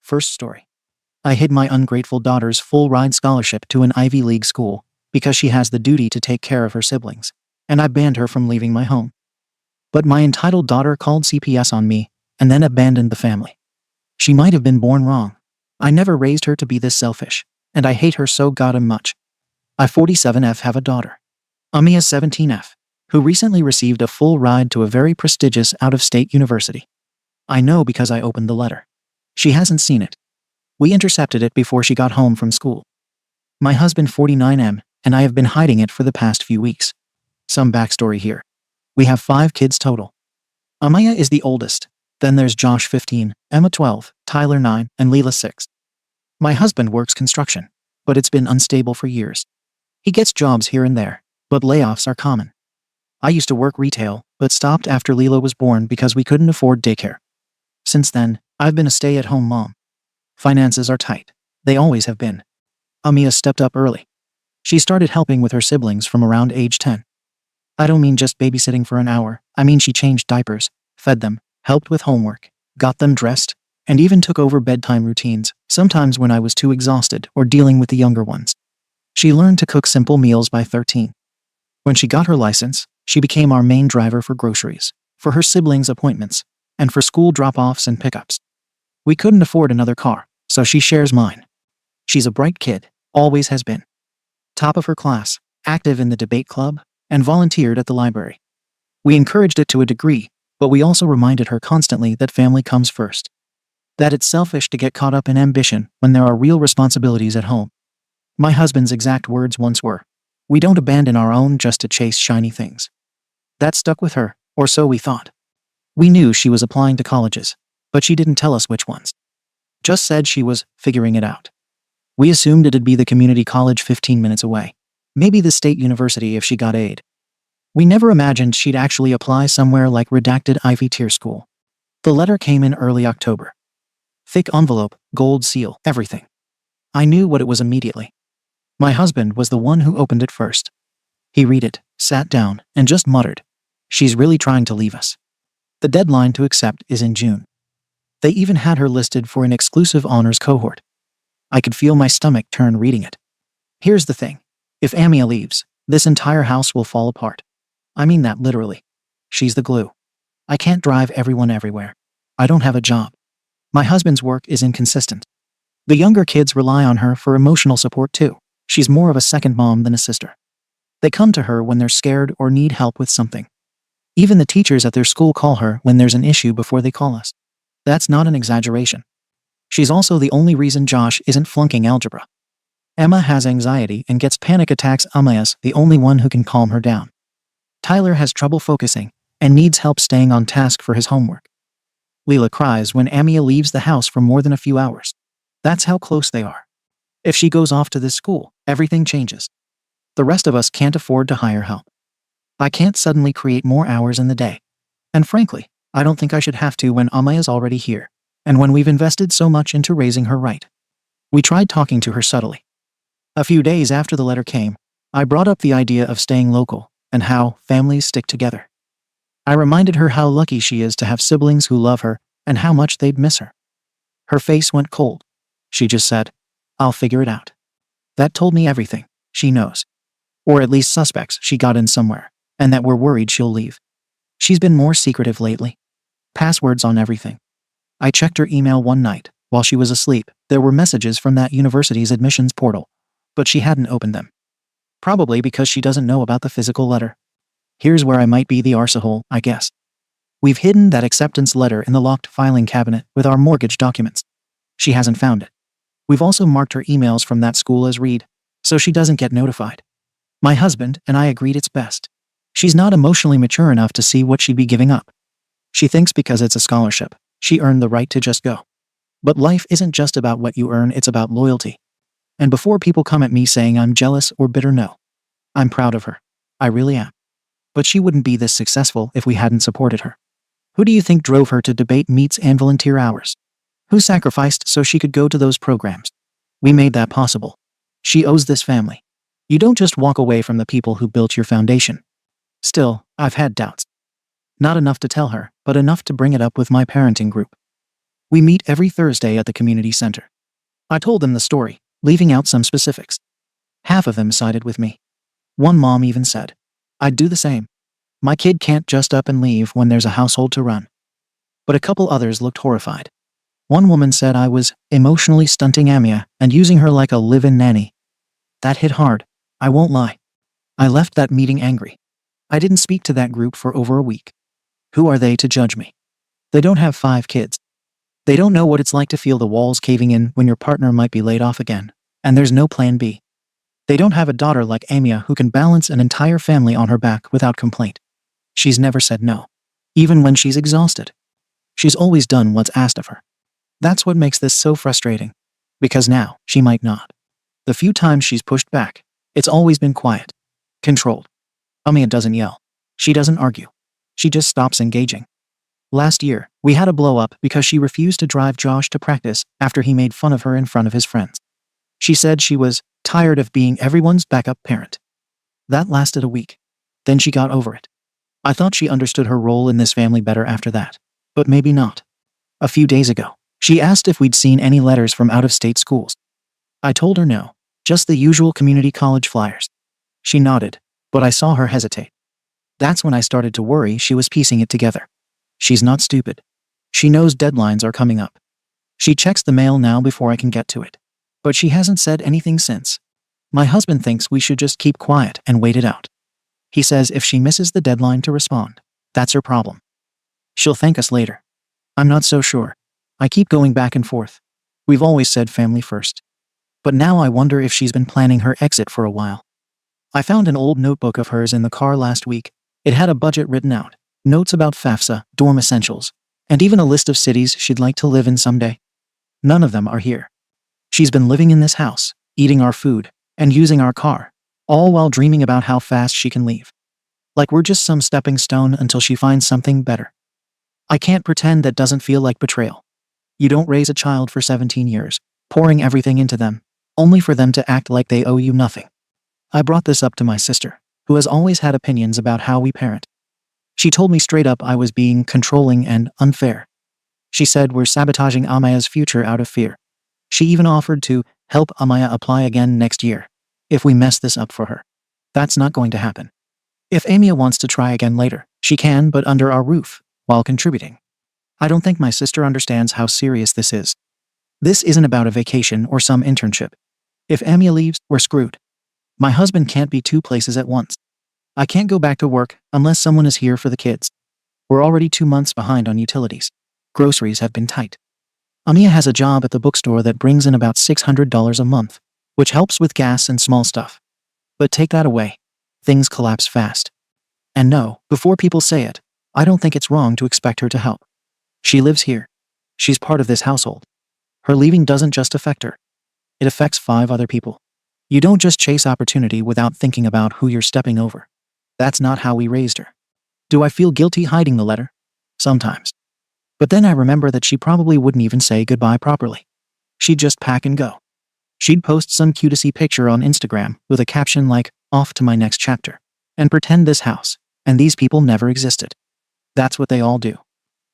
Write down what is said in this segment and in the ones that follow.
First story. I hid my ungrateful daughter's full-ride scholarship to an Ivy League school because she has the duty to take care of her siblings, and I banned her from leaving my home. But my entitled daughter called CPS on me and then abandoned the family. She might have been born wrong. I never raised her to be this selfish, and I hate her so goddamn much. I 47F have a daughter, Amia 17F, who recently received a full ride to a very prestigious out-of-state university. I know because I opened the letter. She hasn't seen it. We intercepted it before she got home from school. My husband 49M and I have been hiding it for the past few weeks. Some backstory here. We have 5 kids total. Amaya is the oldest. Then there's Josh 15, Emma 12, Tyler 9, and Leela 6. My husband works construction, but it's been unstable for years. He gets jobs here and there, but layoffs are common. I used to work retail, but stopped after Leela was born because we couldn't afford daycare. Since then, I've been a stay-at-home mom. Finances are tight. They always have been. Amia stepped up early. She started helping with her siblings from around age 10. I don't mean just babysitting for an hour. I mean she changed diapers, fed them, helped with homework, got them dressed, and even took over bedtime routines, sometimes when I was too exhausted or dealing with the younger ones. She learned to cook simple meals by 13. When she got her license, she became our main driver for groceries, for her siblings' appointments, and for school drop-offs and pickups. We couldn't afford another car, so she shares mine. She's a bright kid, always has been. Top of her class, active in the debate club, and volunteered at the library. We encouraged it to a degree, but we also reminded her constantly that family comes first. That it's selfish to get caught up in ambition when there are real responsibilities at home. My husband's exact words once were, "We don't abandon our own just to chase shiny things." That stuck with her, or so we thought. We knew she was applying to colleges, but she didn't tell us which ones. Just said she was figuring it out. We assumed it'd be the community college 15 minutes away. Maybe the state university if she got aid. We never imagined she'd actually apply somewhere like redacted Ivy tier school. The letter came in early October. Thick envelope, gold seal, everything. I knew what it was immediately. My husband was the one who opened it first. He read it, sat down, and just muttered, "She's really trying to leave us." The deadline to accept is in June. They even had her listed for an exclusive honors cohort. I could feel my stomach turn reading it. Here's the thing. If Amia leaves, this entire house will fall apart. I mean that literally. She's the glue. I can't drive everyone everywhere. I don't have a job. My husband's work is inconsistent. The younger kids rely on her for emotional support too. She's more of a second mom than a sister. They come to her when they're scared or need help with something. Even the teachers at their school call her when there's an issue before they call us. That's not an exaggeration. She's also the only reason Josh isn't flunking algebra. Emma has anxiety and gets panic attacks. Amaya's the only one who can calm her down. Tyler has trouble focusing and needs help staying on task for his homework. Leela cries when Amia leaves the house for more than a few hours. That's how close they are. If she goes off to this school, everything changes. The rest of us can't afford to hire help. I can't suddenly create more hours in the day. And frankly, I don't think I should have to when Amaya's already here, and when we've invested so much into raising her right. We tried talking to her subtly. A few days after the letter came, I brought up the idea of staying local and how families stick together. I reminded her how lucky she is to have siblings who love her and how much they'd miss her. Her face went cold. She just said, "I'll figure it out." That told me everything. She knows. Or at least suspects she got in somewhere, and that we're worried she'll leave. She's been more secretive lately. Passwords on everything. I checked her email one night. While she was asleep, there were messages from that university's admissions portal, but she hadn't opened them. Probably because she doesn't know about the physical letter. Here's where I might be the arsehole, I guess. We've hidden that acceptance letter in the locked filing cabinet with our mortgage documents. She hasn't found it. We've also marked her emails from that school as read, so she doesn't get notified. My husband and I agreed it's best. She's not emotionally mature enough to see what she'd be giving up. She thinks because it's a scholarship, she earned the right to just go. But life isn't just about what you earn, it's about loyalty. And before people come at me saying I'm jealous or bitter, no. I'm proud of her. I really am. But she wouldn't be this successful if we hadn't supported her. Who do you think drove her to debate meets and volunteer hours? Who sacrificed so she could go to those programs? We made that possible. She owes this family. You don't just walk away from the people who built your foundation. Still, I've had doubts. Not enough to tell her, but enough to bring it up with my parenting group. We meet every Thursday at the community center. I told them the story, leaving out some specifics. Half of them sided with me. One mom even said, "I'd do the same. My kid can't just up and leave when there's a household to run." But a couple others looked horrified. One woman said I was emotionally stunting Amia and using her like a live-in nanny. That hit hard, I won't lie. I left that meeting angry. I didn't speak to that group for over a week. Who are they to judge me? They don't have 5 kids. They don't know what it's like to feel the walls caving in when your partner might be laid off again, and there's no plan B. They don't have a daughter like Amia who can balance an entire family on her back without complaint. She's never said no, even when she's exhausted. She's always done what's asked of her. That's what makes this so frustrating. Because now, she might not. The few times she's pushed back, it's always been quiet. Controlled. Amia doesn't yell. She doesn't argue. She just stops engaging. Last year, we had a blow-up because she refused to drive Josh to practice after he made fun of her in front of his friends. She said she was tired of being everyone's backup parent. That lasted a week. Then she got over it. I thought she understood her role in this family better after that. But maybe not. A few days ago, she asked if we'd seen any letters from out-of-state schools. I told her no, just the usual community college flyers. She nodded, but I saw her hesitate. That's when I started to worry she was piecing it together. She's not stupid. She knows deadlines are coming up. She checks the mail now before I can get to it. But she hasn't said anything since. My husband thinks we should just keep quiet and wait it out. He says if she misses the deadline to respond, that's her problem. She'll thank us later. I'm not so sure. I keep going back and forth. We've always said family first. But now I wonder if she's been planning her exit for a while. I found an old notebook of hers in the car last week. It had a budget written out, notes about FAFSA, dorm essentials, and even a list of cities she'd like to live in someday. None of them are here. She's been living in this house, eating our food, and using our car, all while dreaming about how fast she can leave. Like we're just some stepping stone until she finds something better. I can't pretend that doesn't feel like betrayal. You don't raise a child for 17 years, pouring everything into them, only for them to act like they owe you nothing. I brought this up to my sister, who has always had opinions about how we parent. She told me straight up I was being controlling and unfair. She said we're sabotaging Amaya's future out of fear. She even offered to help Amaya apply again next year, if we mess this up for her. That's not going to happen. If Amia wants to try again later, she can, but under our roof, while contributing. I don't think my sister understands how serious this is. This isn't about a vacation or some internship. If Amia leaves, we're screwed. My husband can't be 2 places at once. I can't go back to work unless someone is here for the kids. We're already 2 months behind on utilities. Groceries have been tight. Amia has a job at the bookstore that brings in about $600 a month, which helps with gas and small stuff. But take that away, things collapse fast. And no, before people say it, I don't think it's wrong to expect her to help. She lives here. She's part of this household. Her leaving doesn't just affect her. It affects 5 other people. You don't just chase opportunity without thinking about who you're stepping over. That's not how we raised her. Do I feel guilty hiding the letter? Sometimes. But then I remember that she probably wouldn't even say goodbye properly. She'd just pack and go. She'd post some cutesy picture on Instagram with a caption like, "Off to my next chapter," and pretend this house and these people never existed. That's what they all do.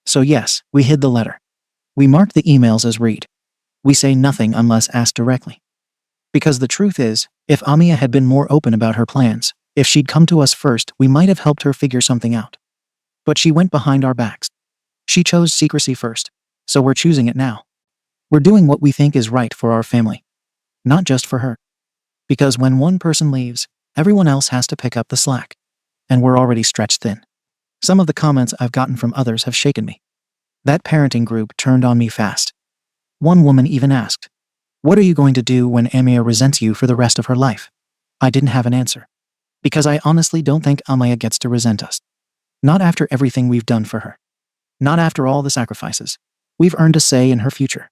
So yes, we hid the letter. We marked the emails as read. We say nothing unless asked directly. Because the truth is, if Amia had been more open about her plans, if she'd come to us first, we might have helped her figure something out. But she went behind our backs. She chose secrecy first, so we're choosing it now. We're doing what we think is right for our family. Not just for her. Because when one person leaves, everyone else has to pick up the slack. And we're already stretched thin. Some of the comments I've gotten from others have shaken me. That parenting group turned on me fast. One woman even asked, "What are you going to do when Amia resents you for the rest of her life?" I didn't have an answer. Because I honestly don't think Amaya gets to resent us. Not after everything we've done for her. Not after all the sacrifices. We've earned a say in her future.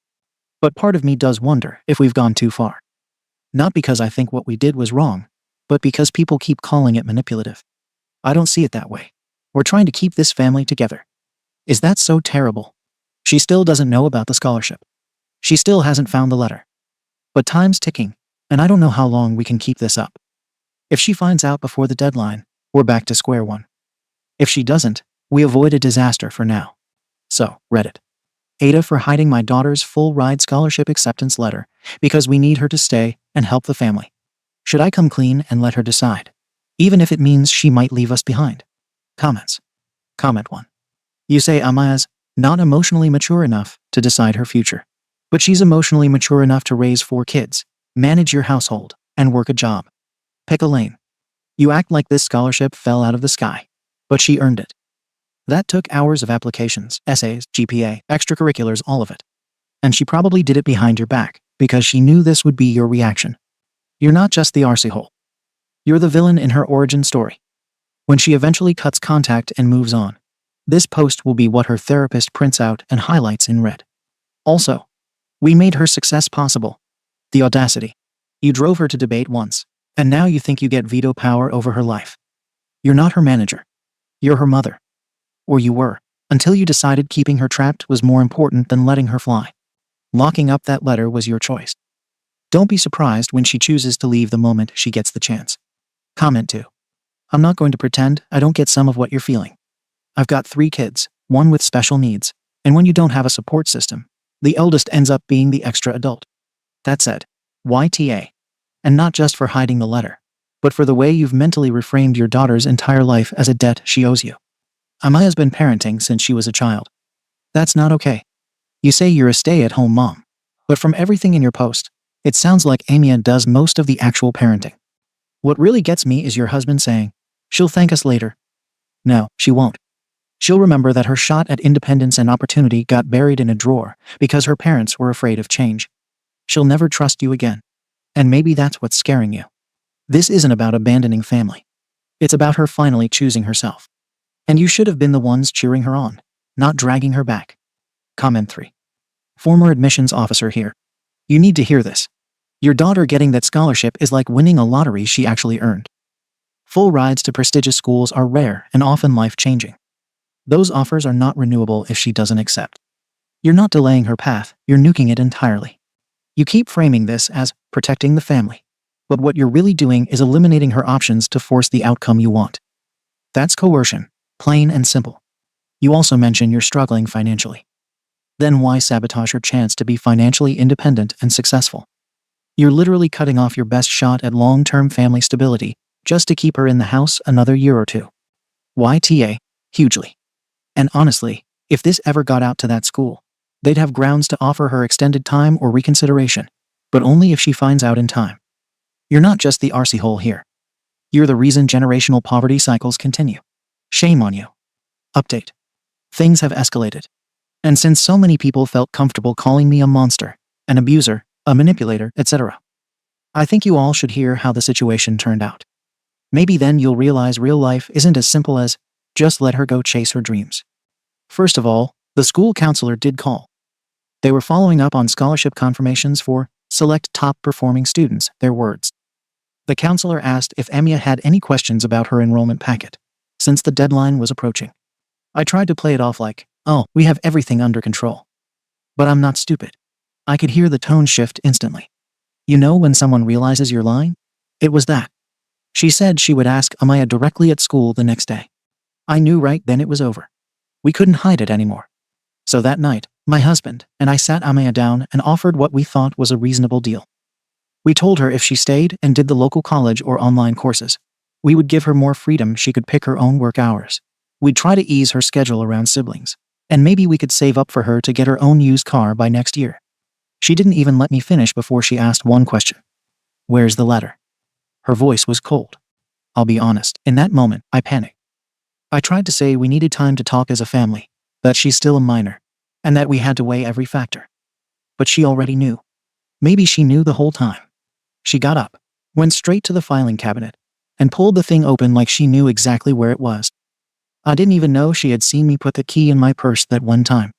But part of me does wonder if we've gone too far. Not because I think what we did was wrong, but because people keep calling it manipulative. I don't see it that way. We're trying to keep this family together. Is that so terrible? She still doesn't know about the scholarship. She still hasn't found the letter. But time's ticking, and I don't know how long we can keep this up. If she finds out before the deadline, we're back to square one. If she doesn't, we avoid a disaster for now. So, Reddit. Ada for hiding my daughter's full ride scholarship acceptance letter because we need her to stay and help the family. Should I come clean and let her decide? Even if it means she might leave us behind. Comments. Comment 1. You say Amaya's not emotionally mature enough to decide her future. But she's emotionally mature enough to raise 4 kids, manage your household, and work a job. Pick a lane. You act like this scholarship fell out of the sky. But she earned it. That took hours of applications, essays, GPA, extracurriculars, all of it. And she probably did it behind your back, because she knew this would be your reaction. You're not just the arsehole. You're the villain in her origin story. When she eventually cuts contact and moves on, this post will be what her therapist prints out and highlights in red. Also, we made her success possible. The audacity. You drove her to debate once, and now you think you get veto power over her life. You're not her manager. You're her mother. Or you were, until you decided keeping her trapped was more important than letting her fly. Locking up that letter was your choice. Don't be surprised when she chooses to leave the moment she gets the chance. Comment 2. I'm not going to pretend I don't get some of what you're feeling. I've got 3 kids, one with special needs, and when you don't have a support system, the eldest ends up being the extra adult. That said, YTA. And not just for hiding the letter, but for the way you've mentally reframed your daughter's entire life as a debt she owes you. Amaya's been parenting since she was a child. That's not okay. You say you're a stay-at-home mom, but from everything in your post, it sounds like Amia does most of the actual parenting. What really gets me is your husband saying, "She'll thank us later." No, she won't. She'll remember that her shot at independence and opportunity got buried in a drawer because her parents were afraid of change. She'll never trust you again. And maybe that's what's scaring you. This isn't about abandoning family. It's about her finally choosing herself. And you should have been the ones cheering her on, not dragging her back. Comment 3. Former admissions officer here. You need to hear this. Your daughter getting that scholarship is like winning a lottery she actually earned. Full rides to prestigious schools are rare and often life-changing. Those offers are not renewable if she doesn't accept. You're not delaying her path, you're nuking it entirely. You keep framing this as protecting the family. But what you're really doing is eliminating her options to force the outcome you want. That's coercion, plain and simple. You also mention you're struggling financially. Then why sabotage her chance to be financially independent and successful? You're literally cutting off your best shot at long-term family stability just to keep her in the house another year or 2. YTA, hugely. And honestly, if this ever got out to that school, they'd have grounds to offer her extended time or reconsideration, but only if she finds out in time. You're not just the arsehole here. You're the reason generational poverty cycles continue. Shame on you. Update. Things have escalated. And since so many people felt comfortable calling me a monster, an abuser, a manipulator, etc., I think you all should hear how the situation turned out. Maybe then you'll realize real life isn't as simple as just let her go chase her dreams. First of all, the school counselor did call. They were following up on scholarship confirmations for select top-performing students, their words. The counselor asked if Amia had any questions about her enrollment packet, since the deadline was approaching. I tried to play it off like, "Oh, we have everything under control." But I'm not stupid. I could hear the tone shift instantly. You know when someone realizes you're lying? It was that. She said she would ask Amaya directly at school the next day. I knew right then it was over. We couldn't hide it anymore. So that night, my husband and I sat Amaya down and offered what we thought was a reasonable deal. We told her if she stayed and did the local college or online courses, we would give her more freedom. She could pick her own work hours. We'd try to ease her schedule around siblings, and maybe we could save up for her to get her own used car by next year. She didn't even let me finish before she asked one question. "Where's the letter?" Her voice was cold. I'll be honest, in that moment, I panicked. I tried to say we needed time to talk as a family, that she's still a minor, and that we had to weigh every factor. But she already knew. Maybe she knew the whole time. She got up, went straight to the filing cabinet, and pulled the thing open like she knew exactly where it was. I didn't even know she had seen me put the key in my purse that one time.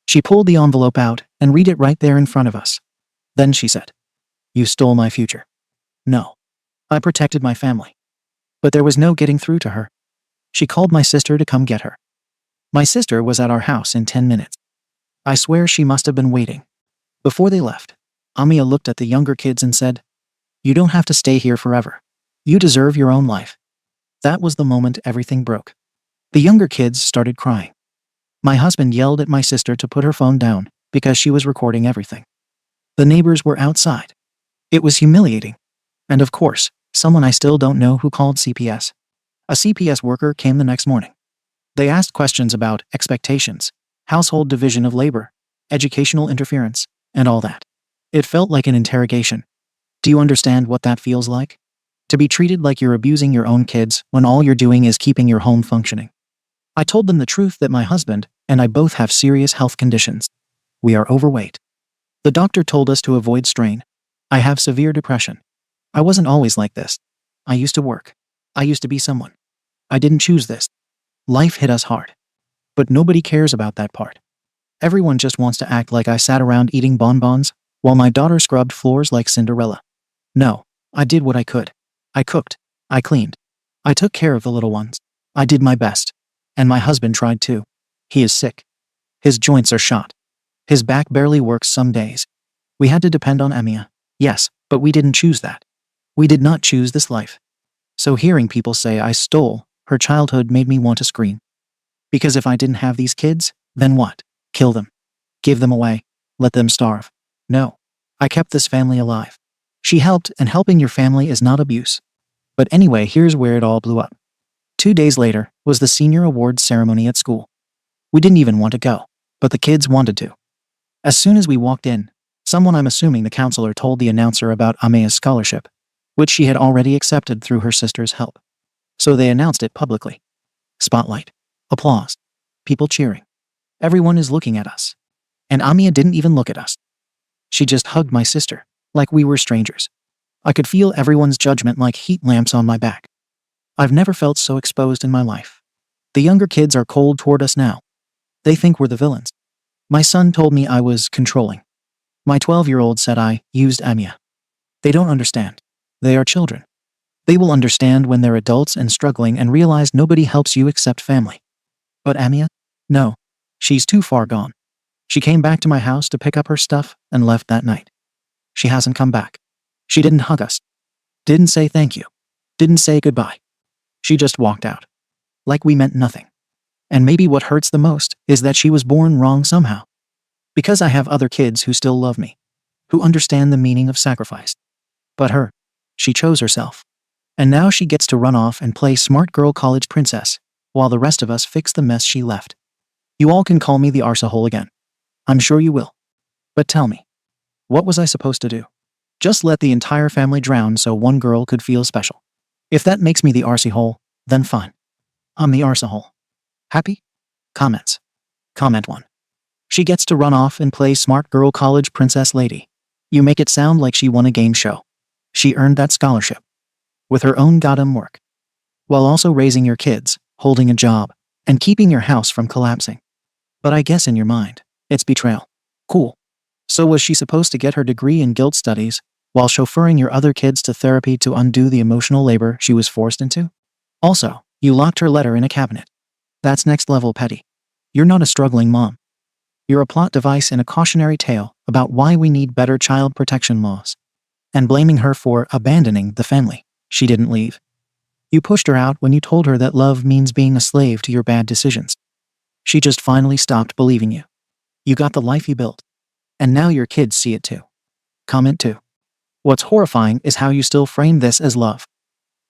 She pulled the envelope out and read it right there in front of us. Then she said, "You stole my future." No. I protected my family. But there was no getting through to her. She called my sister to come get her. My sister was at our house in 10 minutes. I swear she must have been waiting. Before they left, Amia looked at the younger kids and said, "You don't have to stay here forever. You deserve your own life." That was the moment everything broke. The younger kids started crying. My husband yelled at my sister to put her phone down because she was recording everything. The neighbors were outside. It was humiliating. And of course, someone I still don't know who called CPS. A CPS worker came the next morning. They asked questions about expectations, household division of labor, educational interference, and all that. It felt like an interrogation. Do you understand what that feels like? To be treated like you're abusing your own kids when all you're doing is keeping your home functioning. I told them the truth that my husband and I both have serious health conditions. We are overweight. The doctor told us to avoid strain. I have severe depression. I wasn't always like this. I used to work. I used to be someone. I didn't choose this. Life hit us hard. But nobody cares about that part. Everyone just wants to act like I sat around eating bonbons while my daughter scrubbed floors like Cinderella. No, I did what I could. I cooked. I cleaned. I took care of the little ones. I did my best. And my husband tried too. He is sick. His joints are shot. His back barely works some days. We had to depend on Amia. Yes, but we didn't choose that. We did not choose this life. So hearing people say I stole her childhood made me want to scream. Because if I didn't have these kids, then what? Kill them. Give them away. Let them starve. No. I kept this family alive. She helped, and helping your family is not abuse. But anyway, here's where it all blew up. 2 days later was the senior awards ceremony at school. We didn't even want to go, but the kids wanted to. As soon as we walked in, someone, I'm assuming the counselor, told the announcer about Amea's scholarship, which she had already accepted through her sister's help. So they announced it publicly. Spotlight. Applause. People cheering. Everyone is looking at us. And Amia didn't even look at us. She just hugged my sister, like we were strangers. I could feel everyone's judgment like heat lamps on my back. I've never felt so exposed in my life. The younger kids are cold toward us now. They think we're the villains. My son told me I was controlling. My 12-year-old said I used Amia. They don't understand. They are children. They will understand when they're adults and struggling and realize nobody helps you except family. But Amia? No. She's too far gone. She came back to my house to pick up her stuff and left that night. She hasn't come back. She didn't hug us. Didn't say thank you. Didn't say goodbye. She just walked out. Like we meant nothing. And maybe what hurts the most is that she was born wrong somehow. Because I have other kids who still love me, who understand the meaning of sacrifice. But her, she chose herself. And now she gets to run off and play smart girl college princess, while the rest of us fix the mess she left. You all can call me the arsehole again. I'm sure you will. But tell me, what was I supposed to do? Just let the entire family drown so one girl could feel special. If that makes me the arsehole, then fine. I'm the arsehole. Happy? Comments. Comment 1. She gets to run off and play smart girl college princess lady. You make it sound like she won a game show. She earned that scholarship. With her own goddamn work. While also raising your kids, holding a job, and keeping your house from collapsing. But I guess in your mind, it's betrayal. Cool. So was she supposed to get her degree in guilt studies, while chauffeuring your other kids to therapy to undo the emotional labor she was forced into? Also, you locked her letter in a cabinet. That's next level petty. You're not a struggling mom. You're a plot device in a cautionary tale about why we need better child protection laws. And blaming her for abandoning the family she didn't leave. You pushed her out when you told her that love means being a slave to your bad decisions. She just finally stopped believing you. You got the life you built. And now your kids see it too. Comment 2. What's horrifying is how you still frame this as love.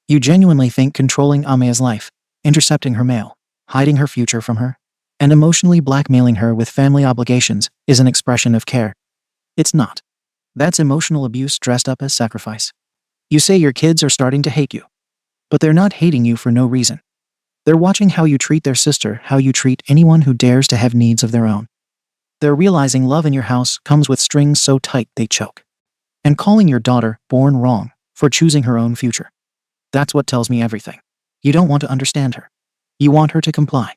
You genuinely think controlling Amea's life, intercepting her mail, hiding her future from her, and emotionally blackmailing her with family obligations is an expression of care. It's not. That's emotional abuse dressed up as sacrifice. You say your kids are starting to hate you. But they're not hating you for no reason. They're watching how you treat their sister, how you treat anyone who dares to have needs of their own. They're realizing love in your house comes with strings so tight they choke. And calling your daughter born wrong for choosing her own future. That's what tells me everything. You don't want to understand her. You want her to comply.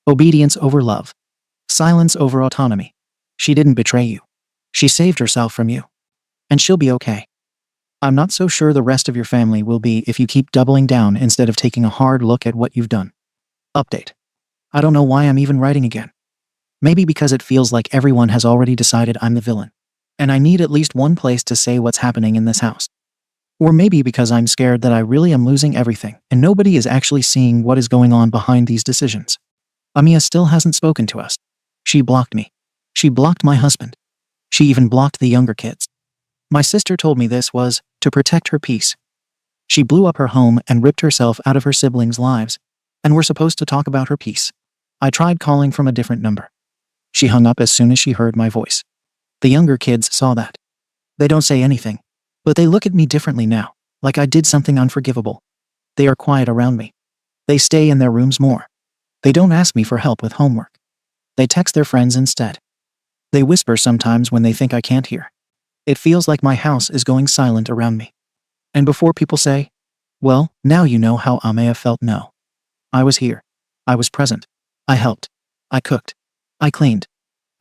Obedience over love. Silence over autonomy. She didn't betray you. She saved herself from you. And she'll be okay. I'm not so sure the rest of your family will be if you keep doubling down instead of taking a hard look at what you've done. Update. I don't know why I'm even writing again. Maybe because it feels like everyone has already decided I'm the villain. And I need at least one place to say what's happening in this house. Or maybe because I'm scared that I really am losing everything and nobody is actually seeing what is going on behind these decisions. Amia still hasn't spoken to us. She blocked me. She blocked my husband. She even blocked the younger kids. My sister told me this was to protect her peace. She blew up her home and ripped herself out of her siblings' lives, and we're supposed to talk about her peace. I tried calling from a different number. She hung up as soon as she heard my voice. The younger kids saw that. They don't say anything, but they look at me differently now, like I did something unforgivable. They are quiet around me. They stay in their rooms more. They don't ask me for help with homework. They text their friends instead. They whisper sometimes when they think I can't hear. It feels like my house is going silent around me. And before people say, well, now you know how Amaya felt, no. I was here. I was present. I helped. I cooked. I cleaned.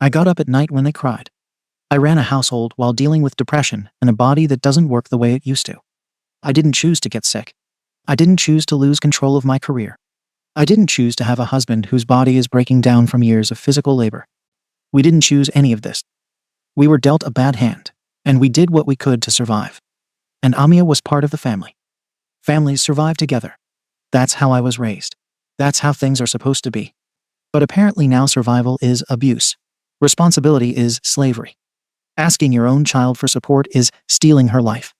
I got up at night when they cried. I ran a household while dealing with depression and a body that doesn't work the way it used to. I didn't choose to get sick. I didn't choose to lose control of my career. I didn't choose to have a husband whose body is breaking down from years of physical labor. We didn't choose any of this. We were dealt a bad hand, and we did what we could to survive. And Amia was part of the family. Families survive together. That's how I was raised. That's how things are supposed to be. But apparently now survival is abuse. Responsibility is slavery. Asking your own child for support is stealing her life.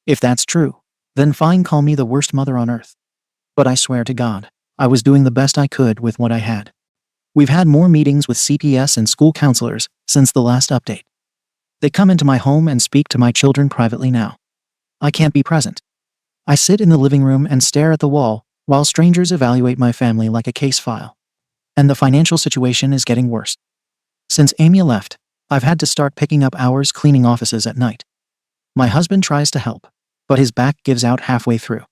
If that's true, then fine, call me the worst mother on earth. But I swear to God, I was doing the best I could with what I had. We've had more meetings with CPS and school counselors since the last update. They come into my home and speak to my children privately now. I can't be present. I sit in the living room and stare at the wall while strangers evaluate my family like a case file. And the financial situation is getting worse. Since Amy left, I've had to start picking up hours cleaning offices at night. My husband tries to help, but his back gives out halfway through.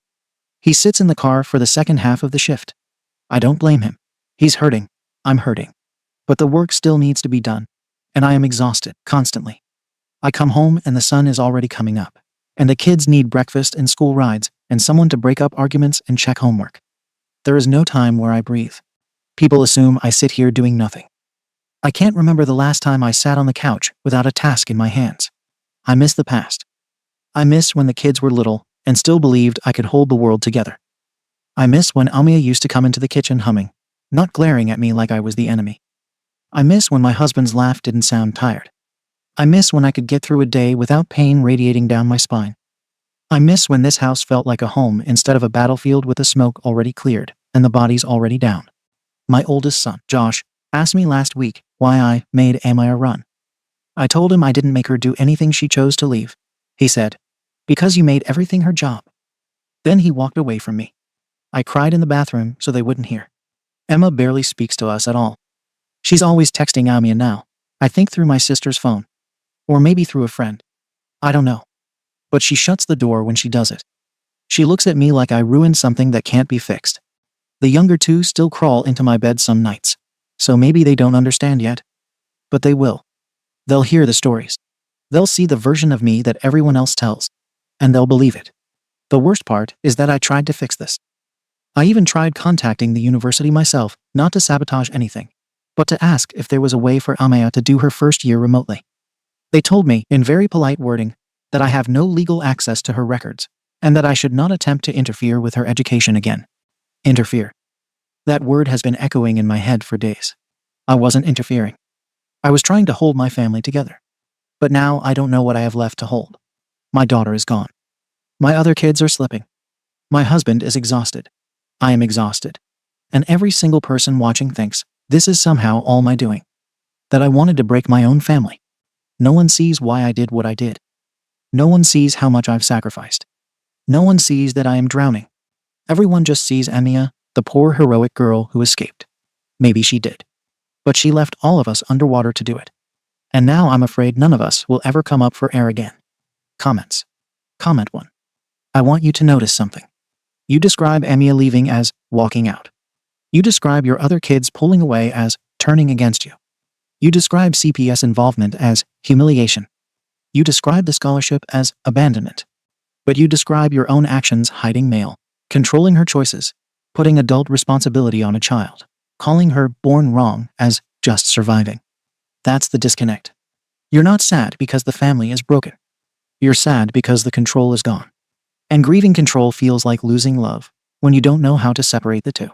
He sits in the car for the second half of the shift. I don't blame him. He's hurting. I'm hurting. But the work still needs to be done, and I am exhausted constantly. I come home and the sun is already coming up, and the kids need breakfast and school rides and someone to break up arguments and check homework. There is no time where I breathe. People assume I sit here doing nothing. I can't remember the last time I sat on the couch without a task in my hands. I miss the past. I miss when the kids were little and still believed I could hold the world together. I miss when Amia used to come into the kitchen humming, not glaring at me like I was the enemy. I miss when my husband's laugh didn't sound tired. I miss when I could get through a day without pain radiating down my spine. I miss when this house felt like a home instead of a battlefield with the smoke already cleared and the bodies already down. My oldest son, Josh, asked me last week why I made Amaya run. I told him I didn't make her do anything she chose to leave. He said, because you made everything her job. Then he walked away from me. I cried in the bathroom so they wouldn't hear. Emma barely speaks to us at all. She's always texting Amia now, I think through my sister's phone. Or maybe through a friend. I don't know. But she shuts the door when she does it. She looks at me like I ruined something that can't be fixed. The younger two still crawl into my bed some nights. So maybe they don't understand yet. But they will. They'll hear the stories. They'll see the version of me that everyone else tells. And they'll believe it. The worst part is that I tried to fix this. I even tried contacting the university myself, not to sabotage anything, but to ask if there was a way for Amaya to do her first year remotely. They told me, in very polite wording, that I have no legal access to her records, and that I should not attempt to interfere with her education again. Interfere. That word has been echoing in my head for days. I wasn't interfering. I was trying to hold my family together. But now I don't know what I have left to hold. My daughter is gone. My other kids are slipping. My husband is exhausted. I am exhausted. And every single person watching thinks, this is somehow all my doing. That I wanted to break my own family. No one sees why I did what I did. No one sees how much I've sacrificed. No one sees that I am drowning. Everyone just sees Amia, the poor heroic girl who escaped. Maybe she did. But she left all of us underwater to do it. And now I'm afraid none of us will ever come up for air again. Comments. Comment 1. I want you to notice something. You describe Amia leaving as walking out. You describe your other kids pulling away as turning against you. You describe CPS involvement as humiliation. You describe the scholarship as abandonment. But you describe your own actions hiding mail, controlling her choices, putting adult responsibility on a child, calling her born wrong as just surviving. That's the disconnect. You're not sad because the family is broken. You're sad because the control is gone. And grieving control feels like losing love when you don't know how to separate the two.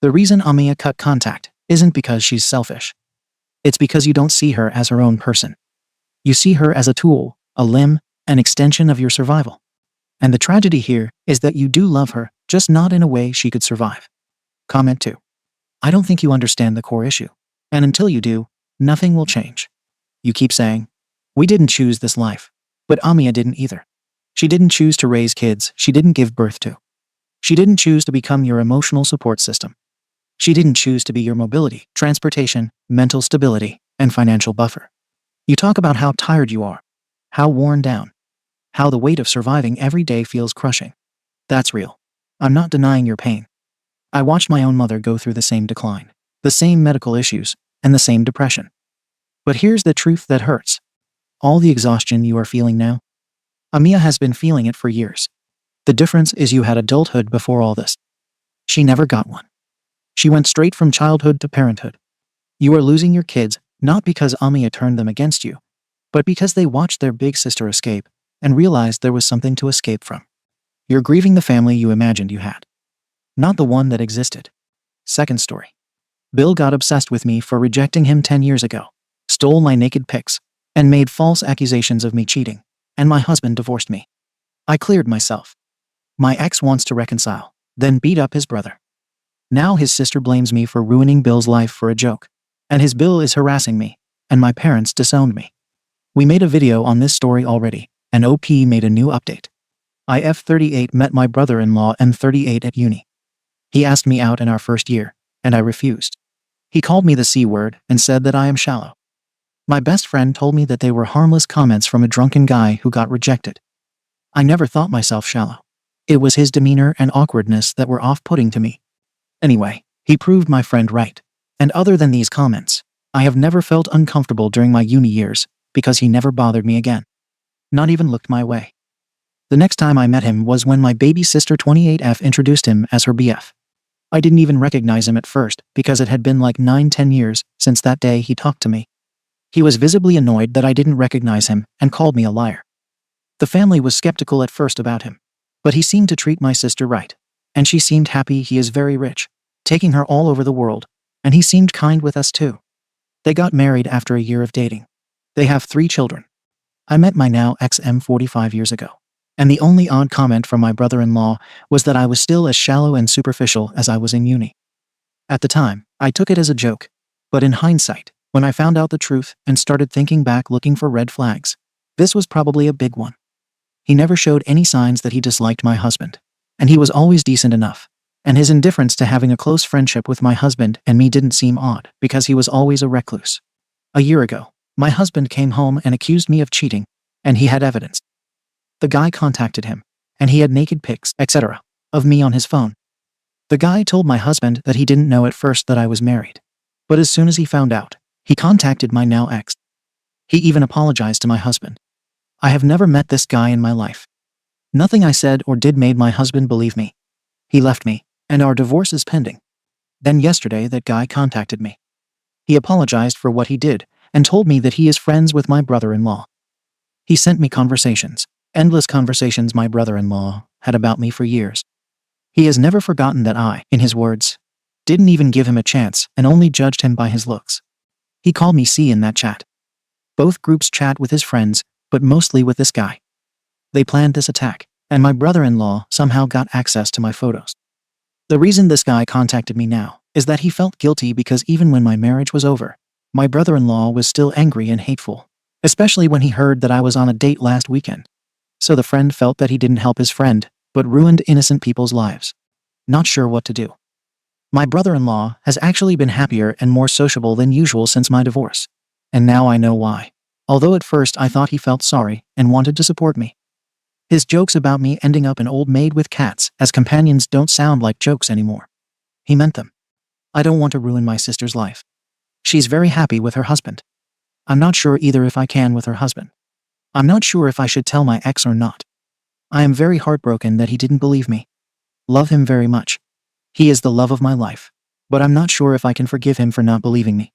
The reason Amia cut contact isn't because she's selfish. It's because you don't see her as her own person. You see her as a tool, a limb, an extension of your survival. And the tragedy here is that you do love her, just not in a way she could survive. Comment 2. I don't think you understand the core issue. And until you do, nothing will change. You keep saying, we didn't choose this life. But Amia didn't either. She didn't choose to raise kids she didn't give birth to. She didn't choose to become your emotional support system. She didn't choose to be your mobility, transportation, mental stability, and financial buffer. You talk about how tired you are, how worn down, how the weight of surviving every day feels crushing. That's real. I'm not denying your pain. I watched my own mother go through the same decline, the same medical issues, and the same depression. But here's the truth that hurts. All the exhaustion you are feeling now, Amia has been feeling it for years. The difference is you had adulthood before all this. She never got one. She went straight from childhood to parenthood. You are losing your kids, not because Amia turned them against you, but because they watched their big sister escape and realized there was something to escape from. You're grieving the family you imagined you had, not the one that existed. Second story. Bill got obsessed with me for rejecting him 10 years ago, stole my naked pics, and made false accusations of me cheating, and my husband divorced me. I cleared myself. My ex wants to reconcile, then beat up his brother. Now his sister blames me for ruining Bill's life for a joke, and his Bill is harassing me, and my parents disowned me. We made a video on this story already, and OP made a new update. I F38 met my brother-in-law M38 at uni. He asked me out in our first year, and I refused. He called me the C word and said that I am shallow. My best friend told me that they were harmless comments from a drunken guy who got rejected. I never thought myself shallow. It was his demeanor and awkwardness that were off-putting to me. Anyway, he proved my friend right. And other than these comments, I have never felt uncomfortable during my uni years because he never bothered me again. Not even looked my way. The next time I met him was when my baby sister 28F introduced him as her BF. I didn't even recognize him at first because it had been like 9-10 years since that day he talked to me. He was visibly annoyed that I didn't recognize him and called me a liar. The family was skeptical at first about him, but he seemed to treat my sister right, and she seemed happy. He is very rich, taking her all over the world, and he seemed kind with us too. They got married after a year of dating. They have 3 children. I met my now ex-M 45 years ago, and the only odd comment from my brother-in-law was that I was still as shallow and superficial as I was in uni. At the time, I took it as a joke, but in hindsight, when I found out the truth and started thinking back looking for red flags, this was probably a big one. He never showed any signs that he disliked my husband, and he was always decent enough, and his indifference to having a close friendship with my husband and me didn't seem odd because he was always a recluse. A year ago, my husband came home and accused me of cheating, and he had evidence. The guy contacted him, and he had naked pics, etc., of me on his phone. The guy told my husband that he didn't know at first that I was married, but as soon as he found out, he contacted my now ex. He even apologized to my husband. I have never met this guy in my life. Nothing I said or did made my husband believe me. He left me, and our divorce is pending. Then yesterday that guy contacted me. He apologized for what he did and told me that he is friends with my brother-in-law. He sent me conversations, endless conversations my brother-in-law had about me for years. He has never forgotten that I, in his words, didn't even give him a chance and only judged him by his looks. He called me C in that chat. Both groups chat with his friends, but mostly with this guy. They planned this attack, and my brother-in-law somehow got access to my photos. The reason this guy contacted me now is that he felt guilty because even when my marriage was over, my brother-in-law was still angry and hateful, especially when he heard that I was on a date last weekend. So the friend felt that he didn't help his friend, but ruined innocent people's lives. Not sure what to do. My brother-in-law has actually been happier and more sociable than usual since my divorce. And now I know why. Although at first I thought he felt sorry and wanted to support me. His jokes about me ending up an old maid with cats as companions don't sound like jokes anymore. He meant them. I don't want to ruin my sister's life. She's very happy with her husband. I'm not sure either if I can with her husband. I'm not sure if I should tell my ex or not. I am very heartbroken that he didn't believe me. Love him very much. He is the love of my life, but I'm not sure if I can forgive him for not believing me.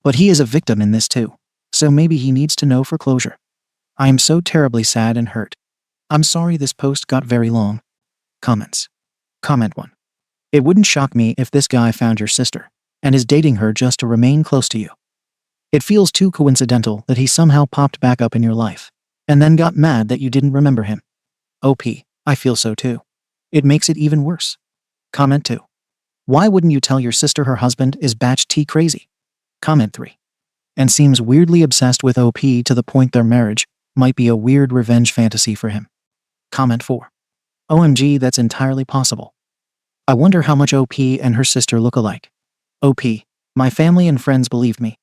But he is a victim in this too, so maybe he needs to know for closure. I am so terribly sad and hurt. I'm sorry this post got very long. Comments. Comment 1. It wouldn't shock me if this guy found your sister and is dating her just to remain close to you. It feels too coincidental that he somehow popped back up in your life, and then got mad that you didn't remember him. OP, I feel so too. It makes it even worse. Comment 2. Why wouldn't you tell your sister her husband is batch T crazy? Comment 3. And seems weirdly obsessed with OP to the point their marriage might be a weird revenge fantasy for him. Comment 4. OMG, that's entirely possible. I wonder how much OP and her sister look alike. OP, my family and friends believed me.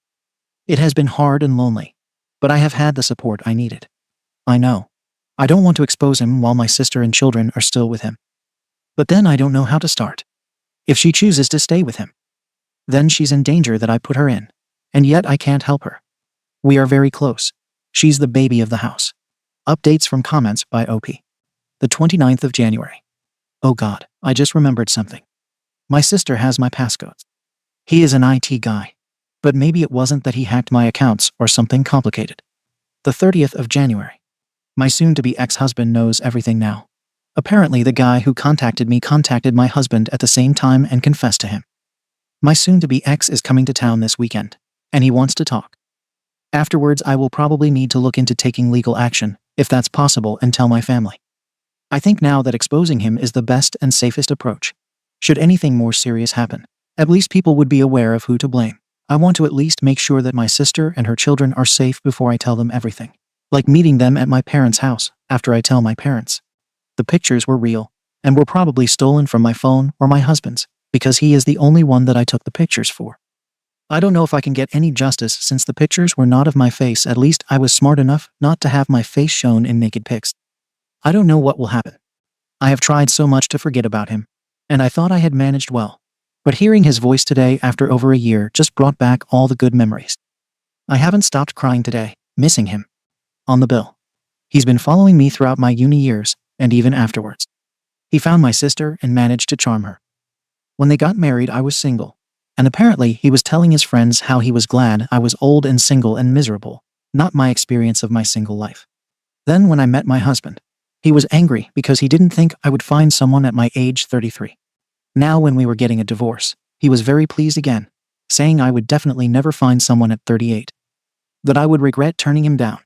It has been hard and lonely, but I have had the support I needed. I know. I don't want to expose him while my sister and children are still with him. But then I don't know how to start. If she chooses to stay with him, then she's in danger that I put her in, and yet I can't help her. We are very close. She's the baby of the house. Updates from comments by OP. The 29th of January. Oh God, I just remembered something. My sister has my passcodes. He is an IT guy, but maybe it wasn't that he hacked my accounts or something complicated. The 30th of January. My soon-to-be ex-husband knows everything now. Apparently the guy who contacted me contacted my husband at the same time and confessed to him. My soon-to-be ex is coming to town this weekend, and he wants to talk. Afterwards, I will probably need to look into taking legal action, if that's possible, and tell my family. I think now that exposing him is the best and safest approach. Should anything more serious happen, at least people would be aware of who to blame. I want to at least make sure that my sister and her children are safe before I tell them everything. Like meeting them at my parents' house after I tell my parents. The pictures were real, and were probably stolen from my phone or my husband's, because he is the only one that I took the pictures for. I don't know if I can get any justice since the pictures were not of my face. At least I was smart enough not to have my face shown in naked pics. I don't know what will happen. I have tried so much to forget about him, and I thought I had managed well. But hearing his voice today after over a year just brought back all the good memories. I haven't stopped crying today, missing him. On the bill. He's been following me throughout my uni years, and even afterwards. He found my sister and managed to charm her. When they got married, I was single, and apparently he was telling his friends how he was glad I was old and single and miserable, not my experience of my single life. Then when I met my husband, he was angry because he didn't think I would find someone at my age 33. Now when we were getting a divorce, he was very pleased again, saying I would definitely never find someone at 38. That I would regret turning him down.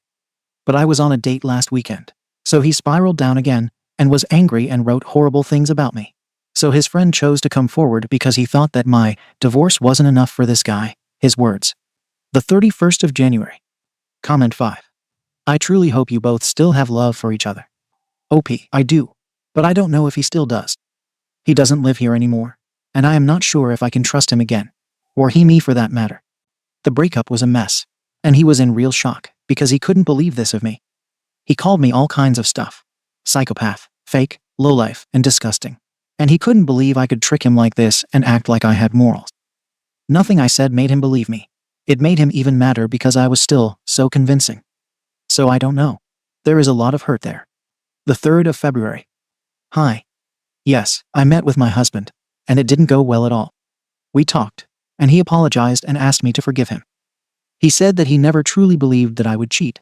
But I was on a date last weekend, so he spiraled down again, and was angry and wrote horrible things about me. So his friend chose to come forward because he thought that my divorce wasn't enough for this guy, his words. The 31st of January. Comment 5. I truly hope you both still have love for each other. OP, I do, but I don't know if he still does. He doesn't live here anymore, and I am not sure if I can trust him again, or he me for that matter. The breakup was a mess, and he was in real shock because he couldn't believe this of me. He called me all kinds of stuff. Psychopath, fake, lowlife, and disgusting. And he couldn't believe I could trick him like this and act like I had morals. Nothing I said made him believe me. It made him even madder because I was still so convincing. So I don't know. There is a lot of hurt there. The 3rd of February. Hi. Yes, I met with my husband, and it didn't go well at all. We talked, and he apologized and asked me to forgive him. He said that he never truly believed that I would cheat,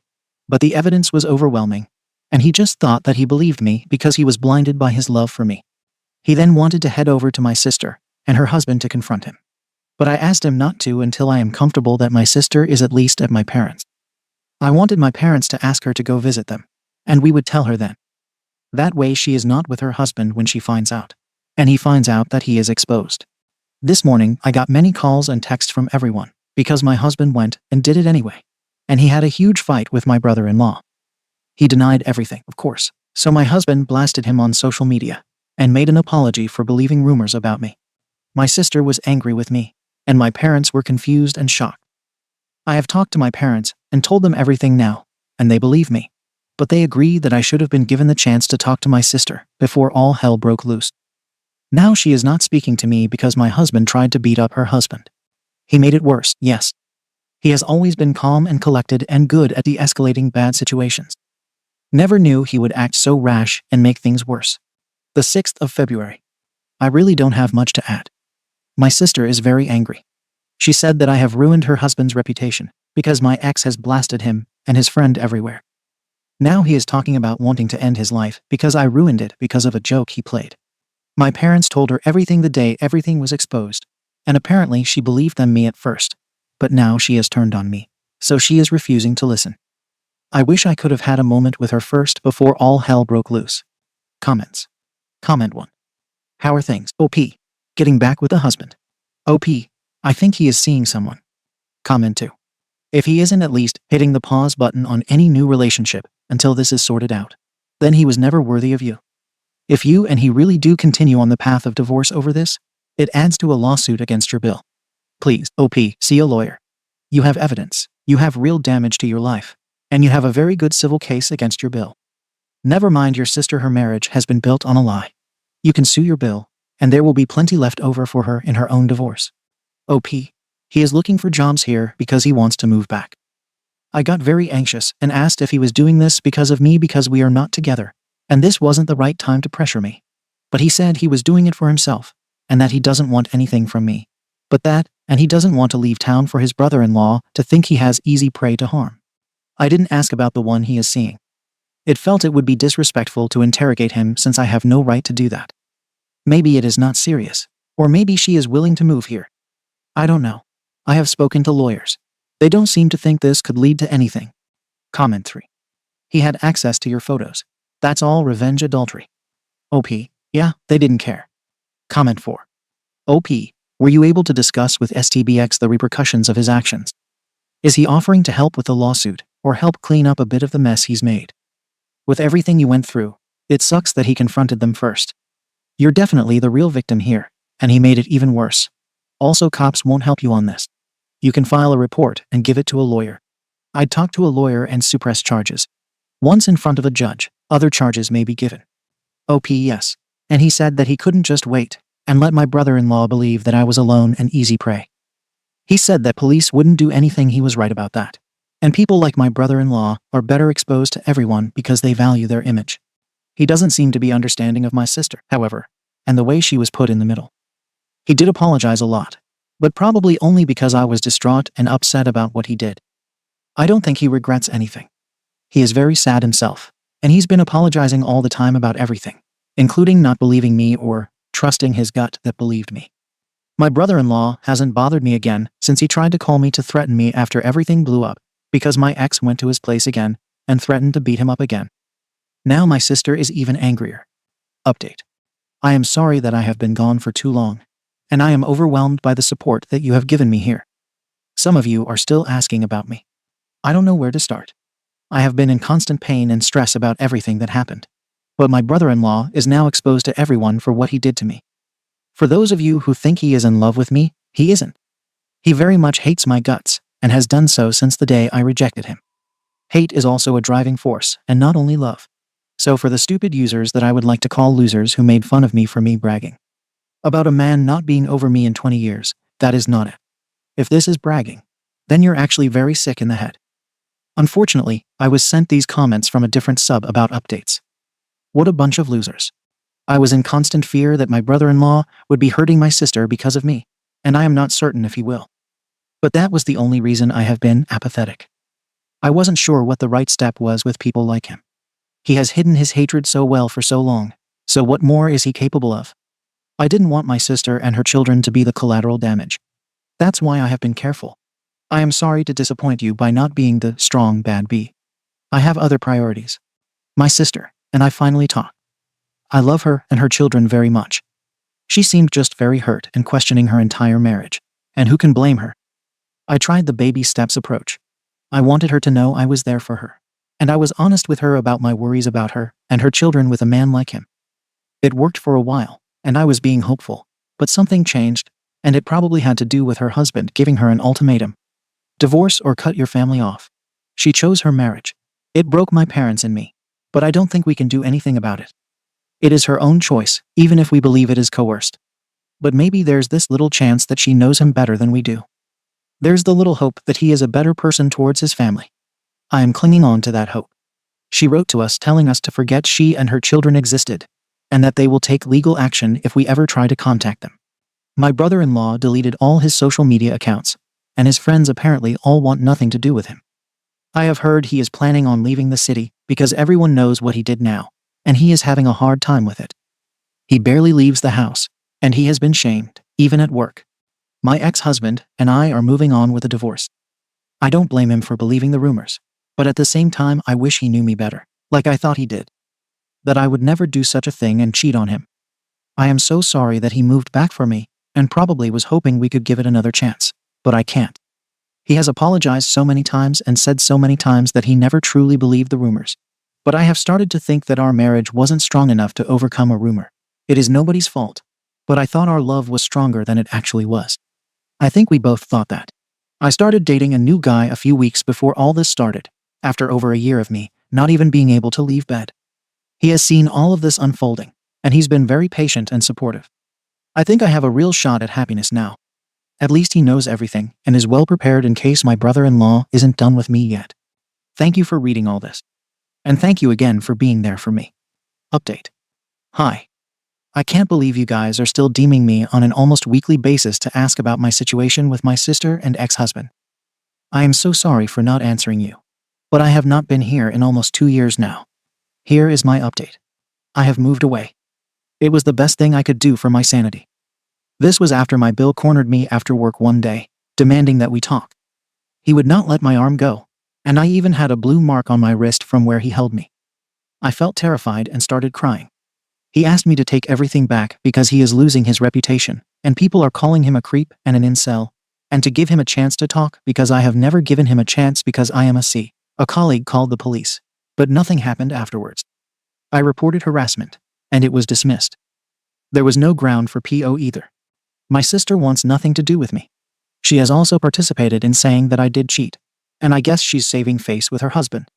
but the evidence was overwhelming, and he just thought that he believed me because he was blinded by his love for me. He then wanted to head over to my sister and her husband to confront him. But I asked him not to until I am comfortable that my sister is at least at my parents'. I wanted my parents to ask her to go visit them, and we would tell her then. That way she is not with her husband when she finds out, and he finds out that he is exposed. This morning I got many calls and texts from everyone, because my husband went and did it anyway. And he had a huge fight with my brother-in-law. He denied everything, of course, so my husband blasted him on social media, and made an apology for believing rumors about me. My sister was angry with me, and my parents were confused and shocked. I have talked to my parents and told them everything now, and they believe me. But they agree that I should have been given the chance to talk to my sister before all hell broke loose. Now she is not speaking to me because my husband tried to beat up her husband. He made it worse, yes. He has always been calm and collected and good at de-escalating bad situations. Never knew he would act so rash and make things worse. The 6th of February. I really don't have much to add. My sister is very angry. She said that I have ruined her husband's reputation because my ex has blasted him and his friend everywhere. Now he is talking about wanting to end his life because I ruined it because of a joke he played. My parents told her everything the day everything was exposed, and apparently she believed them me at first. but now she has turned on me, so she is refusing to listen. I wish I could have had a moment with her first before all hell broke loose. Comments. Comment 1. How are things? OP. Getting back with the husband. OP. I think he is seeing someone. Comment 2. If he isn't at least hitting the pause button on any new relationship until this is sorted out, then he was never worthy of you. If you and he really do continue on the path of divorce over this, it adds to a lawsuit against your bill. Please, OP, see a lawyer. You have evidence, you have real damage to your life, and you have a very good civil case against your bill. Never mind your sister, her marriage has been built on a lie. You can sue your bill, and there will be plenty left over for her in her own divorce. OP, he is looking for jobs here because he wants to move back. I got very anxious and asked if he was doing this because of me because we are not together, and this wasn't the right time to pressure me. But he said he was doing it for himself, and that he doesn't want anything from me. But that, and he doesn't want to leave town for his brother-in-law to think he has easy prey to harm. I didn't ask about the one he is seeing. It felt it would be disrespectful to interrogate him since I have no right to do that. Maybe it is not serious, or maybe she is willing to move here. I don't know. I have spoken to lawyers. They don't seem to think this could lead to anything. Comment 3. He had access to your photos. That's all revenge adultery. OP, yeah, they didn't care. Comment 4. OP, were you able to discuss with STBX the repercussions of his actions? Is he offering to help with the lawsuit, or help clean up a bit of the mess he's made? With everything you went through, it sucks that he confronted them first. You're definitely the real victim here, and he made it even worse. Also, cops won't help you on this. You can file a report and give it to a lawyer. I'd talk to a lawyer and suppress charges. Once in front of a judge, other charges may be given. OP, yes. And he said that he couldn't just wait and let my brother-in-law believe that I was alone and easy prey. He said that police wouldn't do anything. He was right about that. And people like my brother-in-law are better exposed to everyone because they value their image. He doesn't seem to be understanding of my sister, however, and the way she was put in the middle. He did apologize a lot, but probably only because I was distraught and upset about what he did. I don't think he regrets anything. He is very sad himself, and he's been apologizing all the time about everything, including not believing me or trusting his gut that believed me. My brother-in-law hasn't bothered me again since he tried to call me to threaten me after everything blew up, because my ex went to his place again and threatened to beat him up again. Now my sister is even angrier. Update. I am sorry that I have been gone for too long, and I am overwhelmed by the support that you have given me here. Some of you are still asking about me. I don't know where to start. I have been in constant pain and stress about everything that happened. But my brother-in-law is now exposed to everyone for what he did to me. For those of you who think he is in love with me, he isn't. He very much hates my guts, and has done so since the day I rejected him. Hate is also a driving force, and not only love. So for the stupid users that I would like to call losers who made fun of me for me bragging about a man not being over me in 20 years, that is not it. If this is bragging, then you're actually very sick in the head. Unfortunately, I was sent these comments from a different sub about updates. What a bunch of losers. I was in constant fear that my brother-in-law would be hurting my sister because of me, and I am not certain if he will. But that was the only reason I have been apathetic. I wasn't sure what the right step was with people like him. He has hidden his hatred so well for so long, so what more is he capable of? I didn't want my sister and her children to be the collateral damage. That's why I have been careful. I am sorry to disappoint you by not being the strong bad bee. I have other priorities. My sister, and I finally talked. I love her and her children very much. She seemed just very hurt and questioning her entire marriage, and who can blame her? I tried the baby steps approach. I wanted her to know I was there for her, and I was honest with her about my worries about her and her children with a man like him. It worked for a while, and I was being hopeful, but something changed, and it probably had to do with her husband giving her an ultimatum. Divorce or cut your family off. She chose her marriage. It broke my parents and me, but I don't think we can do anything about it. It is her own choice, even if we believe it is coerced. But maybe there's this little chance that she knows him better than we do. There's the little hope that he is a better person towards his family. I am clinging on to that hope. She wrote to us telling us to forget she and her children existed, and that they will take legal action if we ever try to contact them. My brother-in-law deleted all his social media accounts, and his friends apparently all want nothing to do with him. I have heard he is planning on leaving the city because everyone knows what he did now, and he is having a hard time with it. He barely leaves the house, and he has been shamed, even at work. My ex-husband and I are moving on with a divorce. I don't blame him for believing the rumors, but at the same time I wish he knew me better, like I thought he did. That I would never do such a thing and cheat on him. I am so sorry that he moved back for me, and probably was hoping we could give it another chance, but I can't. He has apologized so many times and said so many times that he never truly believed the rumors. But I have started to think that our marriage wasn't strong enough to overcome a rumor. It is nobody's fault. But I thought our love was stronger than it actually was. I think we both thought that. I started dating a new guy a few weeks before all this started, after over a year of me not even being able to leave bed. He has seen all of this unfolding, and he's been very patient and supportive. I think I have a real shot at happiness now. At least he knows everything and is well prepared in case my brother-in-law isn't done with me yet. Thank you for reading all this. And thank you again for being there for me. Update. Hi. I can't believe you guys are still DMing me on an almost weekly basis to ask about my situation with my sister and ex-husband. I am so sorry for not answering you. But I have not been here in almost 2 years now. Here is my update. I have moved away. It was the best thing I could do for my sanity. This was after my Bill cornered me after work one day, demanding that we talk. He would not let my arm go, and I even had a blue mark on my wrist from where he held me. I felt terrified and started crying. He asked me to take everything back because he is losing his reputation, and people are calling him a creep and an incel, and to give him a chance to talk because I have never given him a chance because I am a C. A colleague called the police, but nothing happened afterwards. I reported harassment, and it was dismissed. There was no ground for PO either. My sister wants nothing to do with me. She has also participated in saying that I did cheat, and I guess she's saving face with her husband.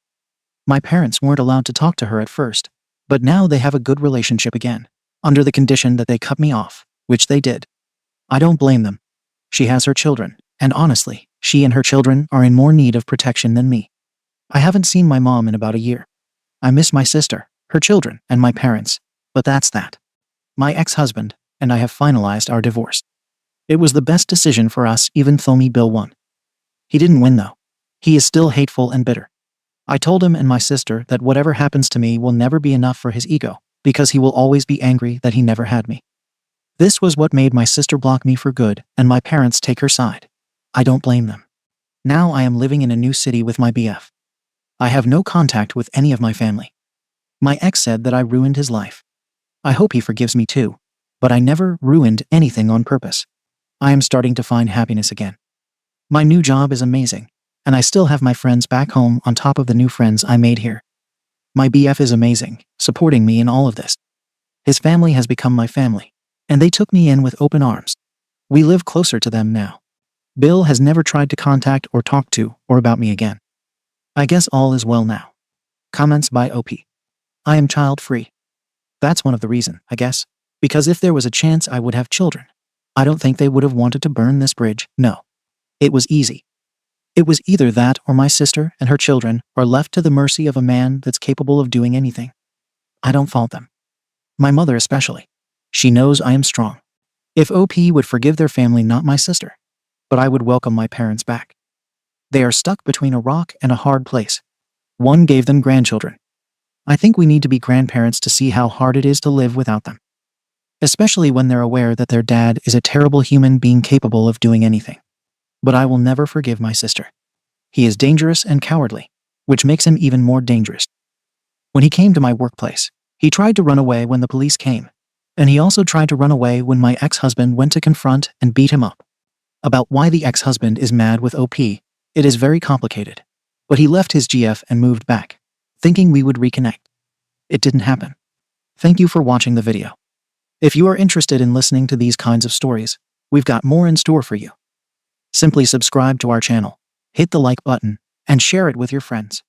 My parents weren't allowed to talk to her at first, but now they have a good relationship again, under the condition that they cut me off, which they did. I don't blame them. She has her children, and honestly, she and her children are in more need of protection than me. I haven't seen my mom in about a year. I miss my sister, her children, and my parents, but that's that. My ex-husband and I have finalized our divorce. It was the best decision for us even though me Bill won. He didn't win though. He is still hateful and bitter. I told him and my sister that whatever happens to me will never be enough for his ego, because he will always be angry that he never had me. This was what made my sister block me for good and my parents take her side. I don't blame them. Now I am living in a new city with my BF. I have no contact with any of my family. My ex said that I ruined his life. I hope he forgives me too, but I never ruined anything on purpose. I am starting to find happiness again. My new job is amazing, and I still have my friends back home on top of the new friends I made here. My BF is amazing, supporting me in all of this. His family has become my family, and they took me in with open arms. We live closer to them now. Bill has never tried to contact or talk to or about me again. I guess all is well now. Comments by OP. I am child-free. That's one of the reasons, I guess, because if there was a chance I would have children, I don't think they would have wanted to burn this bridge, no. It was easy. It was either that or my sister and her children are left to the mercy of a man that's capable of doing anything. I don't fault them. My mother especially. She knows I am strong. If OP would forgive their family, not my sister, but I would welcome my parents back. They are stuck between a rock and a hard place. One gave them grandchildren. I think we need to be grandparents to see how hard it is to live without them. Especially when they're aware that their dad is a terrible human being capable of doing anything. But I will never forgive my sister. He is dangerous and cowardly, which makes him even more dangerous. When he came to my workplace, he tried to run away when the police came, and he also tried to run away when my ex-husband went to confront and beat him up. About why the ex-husband is mad with OP, it is very complicated, but he left his GF and moved back, thinking we would reconnect. It didn't happen. Thank you for watching the video. If you are interested in listening to these kinds of stories, we've got more in store for you. Simply subscribe to our channel, hit the like button, and share it with your friends.